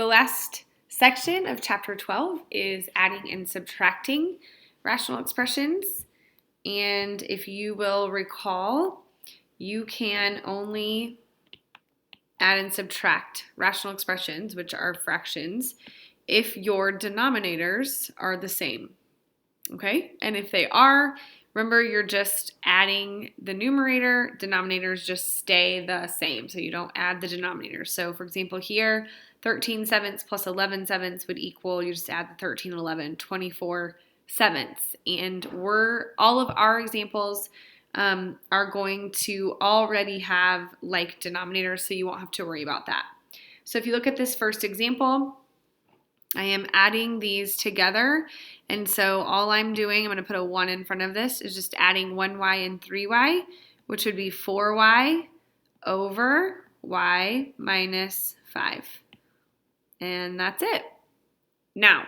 the last section of chapter 12 is adding and subtracting rational expressions. And if you will recall, you can only add and subtract rational expressions, which are fractions, if your denominators are the same. Okay? And if they are, remember you're just adding the numerator, denominators just stay the same, so you don't add the denominators. So for example here, 13 sevenths plus 11 sevenths would equal, you just add the 13 and 11, 24 sevenths. And all of our examples are going to already have like denominators, so you won't have to worry about that. So if you look at this first example, I am adding these together, and so all I'm doing, I'm going to put a 1 in front of this, is just adding 1y and 3y, which would be 4y over y minus 5. And that's it. Now,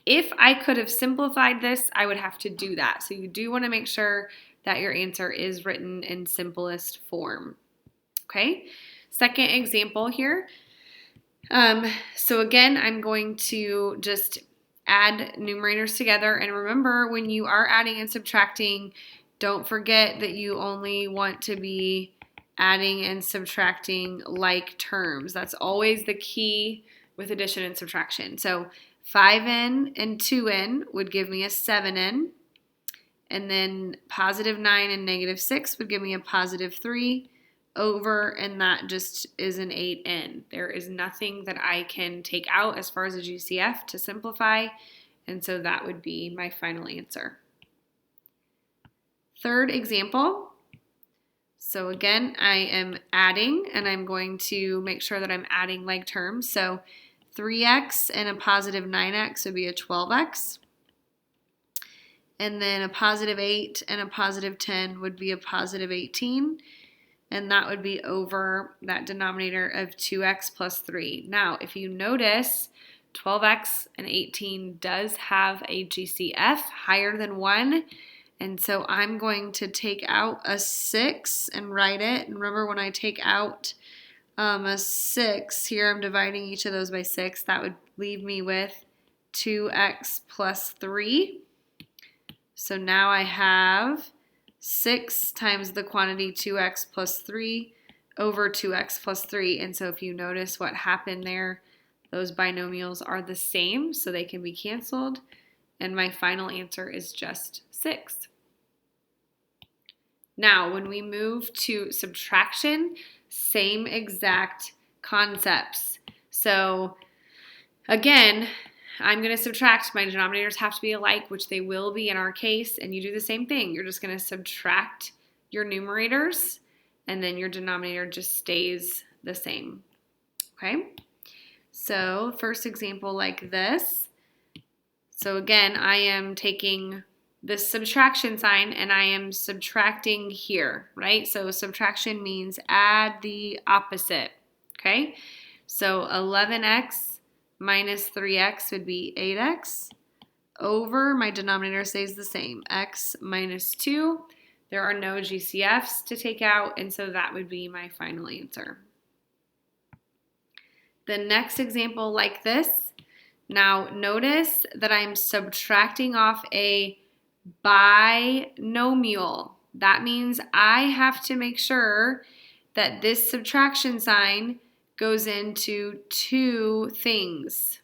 if I could have simplified this, I would have to do that. So you do want to make sure that your answer is written in simplest form. Okay? Second example here. So again, I'm going to just add numerators together. And remember, when you are adding and subtracting, don't forget that you only want to be adding and subtracting like terms. That's always the key with addition and subtraction. So 5n and 2n would give me a 7n. And then positive 9 and negative 6 would give me a positive 3 over, and that just is an 8n. There is nothing that I can take out as far as a GCF to simplify, and so that would be my final answer. Third example. So again, I am adding, and I'm going to make sure that I'm adding like terms. So 3x and a positive 9x would be a 12x. And then a positive 8 and a positive 10 would be a positive 18. And that would be over that denominator of 2x plus 3. Now, if you notice, 12x and 18 does have a GCF higher than 1. And so I'm going to take out a 6 and write it. And remember, when I take out a 6, here I'm dividing each of those by 6. That would leave me with 2x plus 3. So now I have 6 times the quantity 2x plus 3 over 2x plus 3. And so if you notice what happened there, those binomials are the same, so they can be canceled. And my final answer is just 6. Now, when we move to subtraction, same exact concepts. So again, I'm going to subtract. My denominators have to be alike, which they will be in our case, and you do the same thing. You're just going to subtract your numerators, and then your denominator just stays the same. Okay? So first example like this. So again, I am taking this subtraction sign, and I am subtracting here, right? So subtraction means add the opposite, okay? So 11x minus 3x would be 8x over, my denominator stays the same, x minus 2. There are no GCFs to take out, and so that would be my final answer. The next example like this. Now notice that I'm subtracting off a binomial. That means I have to make sure that this subtraction sign goes into two things.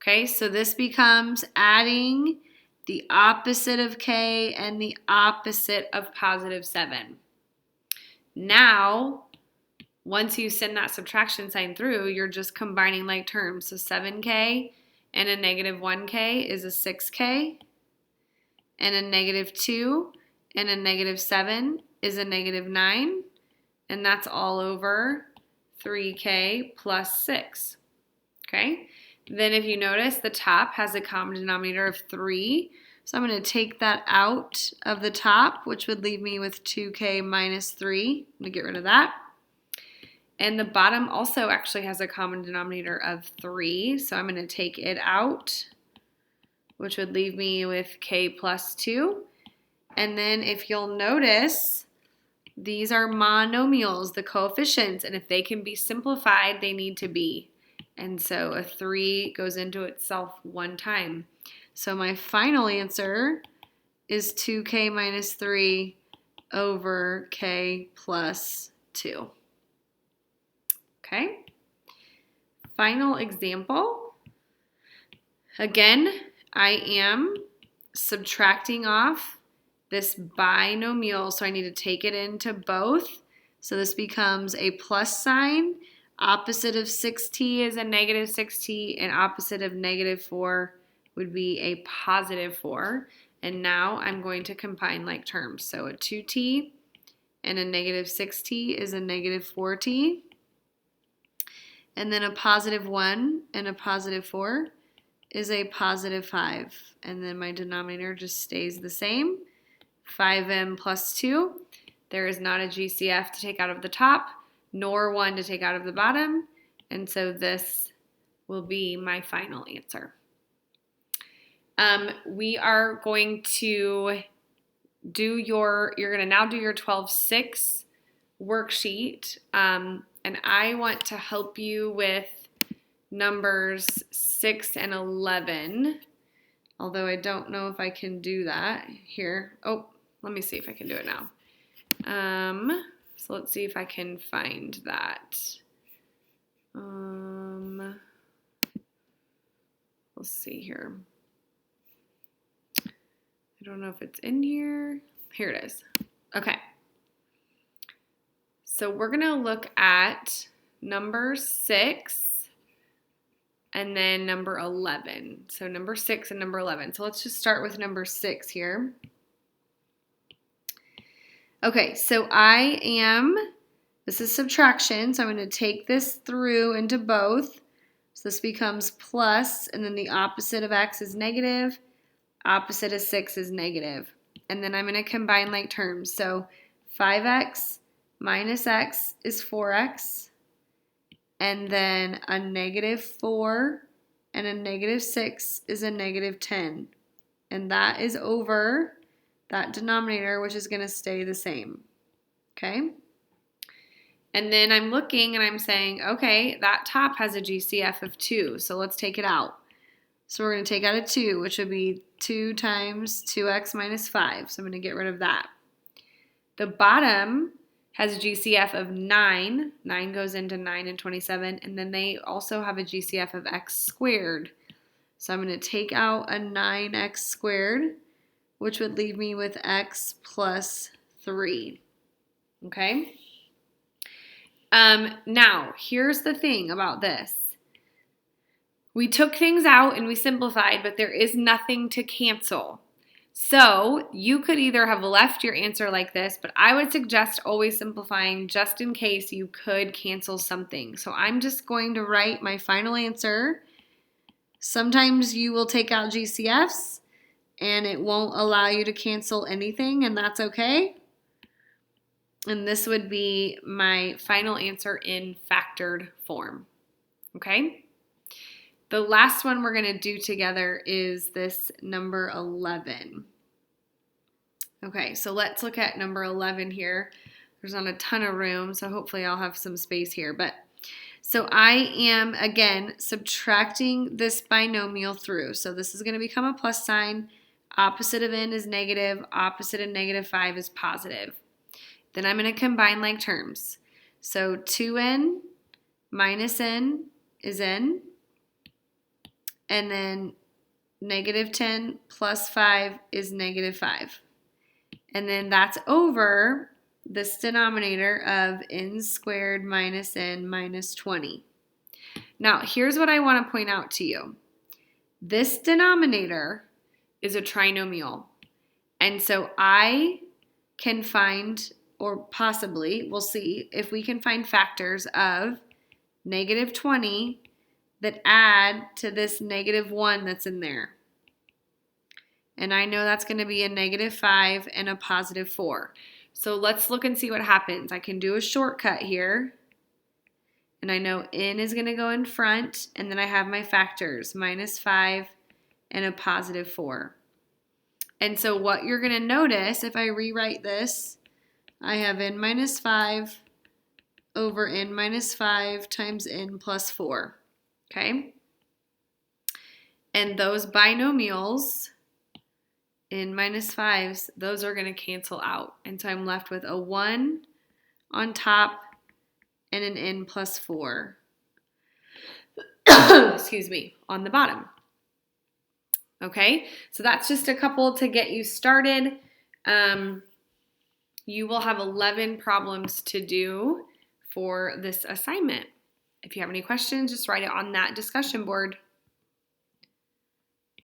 Okay, so this becomes adding the opposite of k and the opposite of positive 7. Now, once you send that subtraction sign through, you're just combining like terms. So 7k and a negative 1k is a 6k, and a negative 2 and a negative 7 is a negative 9, and that's all over 3k plus 6, okay? Then if you notice, the top has a common denominator of 3, so I'm going to take that out of the top, which would leave me with 2k minus 3. I'm going to get rid of that. And the bottom also actually has a common denominator of 3, so I'm going to take it out, which would leave me with k plus 2. And then if you'll notice, these are monomials, the coefficients, and if they can be simplified, they need to be. And so a 3 goes into itself one time. So my final answer is 2k minus 3 over k plus 2. Okay? Final example. Again, I am subtracting off this binomial, so I need to take it into both. So this becomes a plus sign. Opposite of 6t is a negative 6t, and opposite of negative 4 would be a positive 4. And now I'm going to combine like terms. So a 2t and a negative 6t is a negative 4t. And then a positive 1 and a positive 4 is a positive 5. And then my denominator just stays the same. 5m plus 2. There is not a GCF to take out of the top, nor 1 to take out of the bottom. And so this will be my final answer. We are going to you're going to now do your 12.6 worksheet. And I want to help you with numbers 6 and 11, although I don't know if I can do that here. Oh, let me see if I can do it now. So let's see if I can find that. Let's see here. I don't know if it's in here. Here it is. Okay. So we're going to look at number 6 and then number 11. So number 6 and number 11. So let's just start with number 6 here. Okay, so this is subtraction, so I'm going to take this through into both. So this becomes plus, and then the opposite of x is negative. Opposite of 6 is negative. And then I'm going to combine like terms. So 5x minus x is 4x. And then a negative 4 and a negative 6 is a negative 10. And that is over that denominator, which is going to stay the same. Okay? And then I'm looking and I'm saying, okay, that top has a GCF of 2, so let's take it out. So we're going to take out a 2, which would be 2 times 2x minus 5. So I'm going to get rid of that. The bottom has a GCF of 9. 9 goes into 9 and 27. And then they also have a GCF of x squared. So I'm going to take out a 9x squared, which would leave me with x plus 3. Okay? Now, here's the thing about this. We took things out and we simplified, but there is nothing to cancel. So you could either have left your answer like this, but I would suggest always simplifying just in case you could cancel something. So I'm just going to write my final answer. Sometimes you will take out GCFs and it won't allow you to cancel anything, and that's okay. And this would be my final answer in factored form. Okay? The last one we're going to do together is this number 11. Okay, so let's look at number 11 here. There's not a ton of room, so hopefully I'll have some space here. So I am, again, subtracting this binomial through. So this is going to become a plus sign. Opposite of n is negative. Opposite of negative 5 is positive. Then I'm going to combine like terms. So 2n minus n is n. And then negative 10 plus 5 is negative 5. And then that's over this denominator of n squared minus n minus 20. Now, here's what I want to point out to you. This denominator is a trinomial. And so I can find, or possibly, we'll see, if we can find factors of negative 20 that add to this negative 1 that's in there. And I know that's going to be a negative 5 and a positive 4. So let's look and see what happens. I can do a shortcut here. And I know n is going to go in front, and then I have my factors, minus 5 and a positive 4. And so what you're going to notice, if I rewrite this, I have n minus 5 over n minus 5 times n plus 4. okay? And those binomials in -5s, those are going to cancel out. And so I'm left with a 1 on top and an n plus 4, excuse me, on the bottom. Okay, so that's just a couple to get you started. You will have 11 problems to do for this assignment. If you have any questions, just write it on that discussion board.